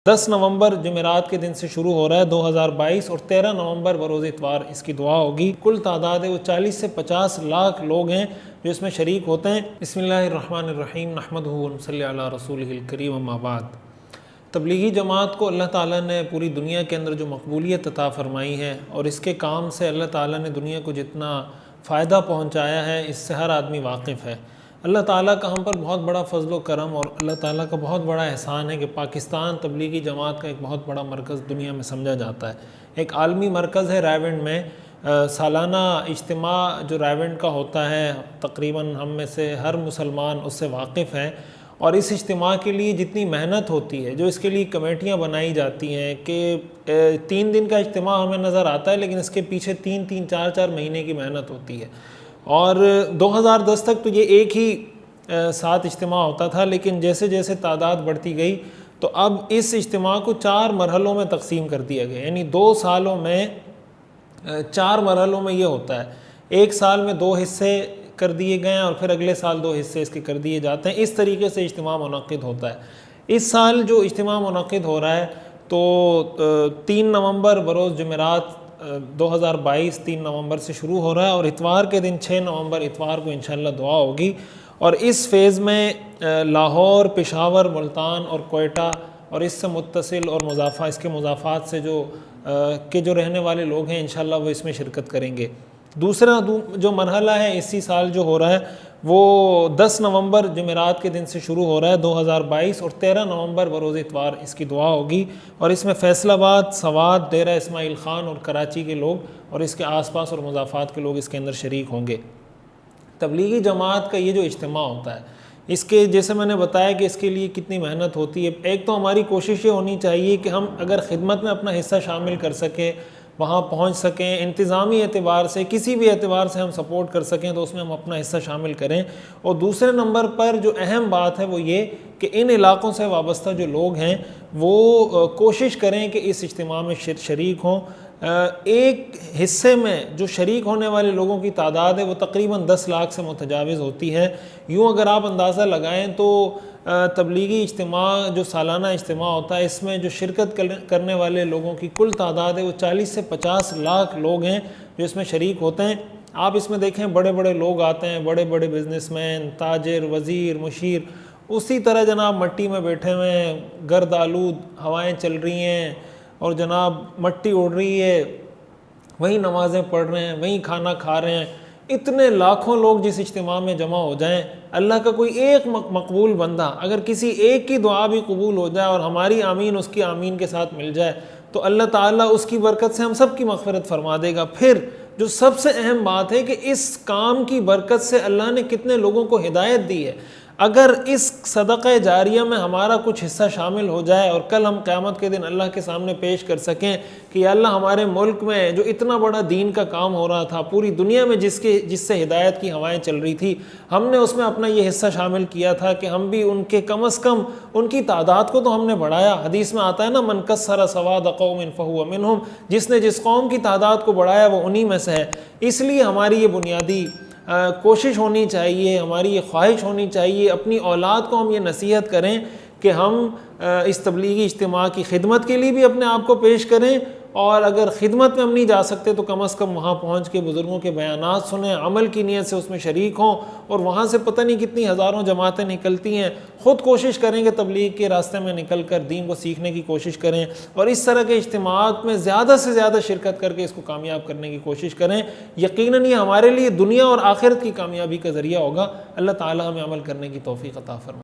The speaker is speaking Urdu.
10 نومبر جمعرات کے دن سے شروع ہو رہا ہے 2022 اور 13 نومبر بروز اتوار اس کی دعا ہوگی۔ کل تعداد ہے وہ 40 سے 50 لاکھ لوگ ہیں جو اس میں شریک ہوتے ہیں۔ بسم اللہ الرحمن الرحیم نحمدہ و نصلی علی رسولہ الکریم اما بعد۔ تبلیغی جماعت کو اللہ تعالیٰ نے پوری دنیا کے اندر جو مقبولیت عطا فرمائی ہے اور اس کے کام سے اللہ تعالیٰ نے دنیا کو جتنا فائدہ پہنچایا ہے اس سے ہر آدمی واقف ہے۔ اللہ تعالیٰ کا ہم پر بہت بڑا فضل و کرم اور اللہ تعالیٰ کا بہت بڑا احسان ہے کہ پاکستان تبلیغی جماعت کا ایک بہت بڑا مرکز دنیا میں سمجھا جاتا ہے۔ ایک عالمی مرکز ہے رائیونڈ میں۔ سالانہ اجتماع جو رائیونڈ کا ہوتا ہے تقریباً ہم میں سے ہر مسلمان اس سے واقف ہیں، اور اس اجتماع کے لیے جتنی محنت ہوتی ہے، جو اس کے لیے کمیٹیاں بنائی جاتی ہیں کہ 3 دن کا اجتماع ہمیں نظر آتا ہے لیکن اس کے پیچھے 3 4 مہینے کی محنت ہوتی ہے۔ اور 2010 تک تو یہ ایک ہی ساتھ اجتماع ہوتا تھا، لیکن جیسے جیسے تعداد بڑھتی گئی تو اب اس اجتماع کو 4 مرحلوں میں تقسیم کر دیا گیا، یعنی 2 سالوں میں 4 مرحلوں میں یہ ہوتا ہے۔ ایک سال میں 2 حصے کر دیے گئے ہیں اور پھر اگلے سال 2 حصے اس کے کر دیے جاتے ہیں۔ اس طریقے سے اجتماع منعقد ہوتا ہے۔ اس سال جو اجتماع منعقد ہو رہا ہے تو 3 نومبر بروز جمعرات 2022 3 نومبر سے شروع ہو رہا ہے اور اتوار کے دن 6 نومبر اتوار کو انشاءاللہ دعا ہوگی۔ اور اس فیز میں لاہور، پشاور، ملتان اور کوئٹہ اور اس سے متصل اور اس کے مضافات سے جو رہنے والے لوگ ہیں انشاءاللہ وہ اس میں شرکت کریں گے۔ دوسرا جو مرحلہ ہے اسی سال جو ہو رہا ہے وہ 10 نومبر جمعرات کے دن سے شروع ہو رہا ہے 2022 اور 13 نومبر بروز اتوار اس کی دعا ہوگی، اور اس میں فیصل آباد، سوات، ڈیرہ اسماعیل خان اور کراچی کے لوگ اور اس کے آس پاس اور مضافات کے لوگ اس کے اندر شریک ہوں گے۔ تبلیغی جماعت کا یہ جو اجتماع ہوتا ہے اس کے جیسے میں نے بتایا کہ اس کے لیے کتنی محنت ہوتی ہے۔ ایک تو ہماری کوشش یہ ہونی چاہیے کہ ہم اگر خدمت میں اپنا حصہ شامل کر سکیں، وہاں پہنچ سکیں، انتظامی اعتبار سے کسی بھی اعتبار سے ہم سپورٹ کر سکیں تو اس میں ہم اپنا حصہ شامل کریں۔ اور دوسرے نمبر پر جو اہم بات ہے وہ یہ کہ ان علاقوں سے وابستہ جو لوگ ہیں وہ کوشش کریں کہ اس اجتماع میں شریک ہوں۔ ایک حصے میں جو شریک ہونے والے لوگوں کی تعداد ہے وہ تقریباً 10 لاکھ سے متجاوز ہوتی ہے۔ یوں اگر آپ اندازہ لگائیں تو تبلیغی اجتماع جو سالانہ اجتماع ہوتا ہے اس میں جو شرکت کرنے والے لوگوں کی کل تعداد ہے وہ 40 سے 50 لاکھ لوگ ہیں جو اس میں شریک ہوتے ہیں۔ آپ اس میں دیکھیں بڑے بڑے لوگ آتے ہیں، بڑے بڑے بزنس مین، تاجر، وزیر، مشیر، اسی طرح جناب مٹی میں بیٹھے ہوئے ہیں، گرد آلود ہوائیں چل رہی ہیں اور جناب مٹی اڑ رہی ہے، وہیں نمازیں پڑھ رہے ہیں، وہیں کھانا کھا رہے ہیں۔ اتنے لاکھوں لوگ جس اجتماع میں جمع ہو جائیں، اللہ کا کوئی ایک مقبول بندہ اگر کسی ایک کی دعا بھی قبول ہو جائے اور ہماری آمین اس کی آمین کے ساتھ مل جائے تو اللہ تعالیٰ اس کی برکت سے ہم سب کی مغفرت فرما دے گا۔ پھر جو سب سے اہم بات ہے کہ اس کام کی برکت سے اللہ نے کتنے لوگوں کو ہدایت دی ہے۔ اگر اس صدقہ جاریہ میں ہمارا کچھ حصہ شامل ہو جائے اور کل ہم قیامت کے دن اللہ کے سامنے پیش کر سکیں کہ یا اللہ ہمارے ملک میں جو اتنا بڑا دین کا کام ہو رہا تھا، پوری دنیا میں جس سے ہدایت کی ہوائیں چل رہی تھی، ہم نے اس میں اپنا یہ حصہ شامل کیا تھا کہ ہم بھی ان کے کم از کم ان کی تعداد کو تو ہم نے بڑھایا۔ حدیث میں آتا ہے نا، من کسر سواد قوم فہو منہم، جس نے جس قوم کی تعداد کو بڑھایا وہ انہی میں سے ہے۔ اس لیے ہماری یہ بنیادی کوشش ہونی چاہیے، ہماری یہ خواہش ہونی چاہیے، اپنی اولاد کو ہم یہ نصیحت کریں کہ ہم اس تبلیغی اجتماع کی خدمت کے لیے بھی اپنے آپ کو پیش کریں، اور اگر خدمت میں ہم نہیں جا سکتے تو کم از کم وہاں پہنچ کے بزرگوں کے بیانات سنیں، عمل کی نیت سے اس میں شریک ہوں، اور وہاں سے پتہ نہیں کتنی ہزاروں جماعتیں نکلتی ہیں۔ خود کوشش کریں کہ تبلیغ کے راستے میں نکل کر دین کو سیکھنے کی کوشش کریں اور اس طرح کے اجتماعات میں زیادہ سے زیادہ شرکت کر کے اس کو کامیاب کرنے کی کوشش کریں۔ یقیناً یہ ہمارے لیے دنیا اور آخرت کی کامیابی کا ذریعہ ہوگا۔ اللہ تعالی ہمیں عمل کرنے کی توفیق عطا فرمائے۔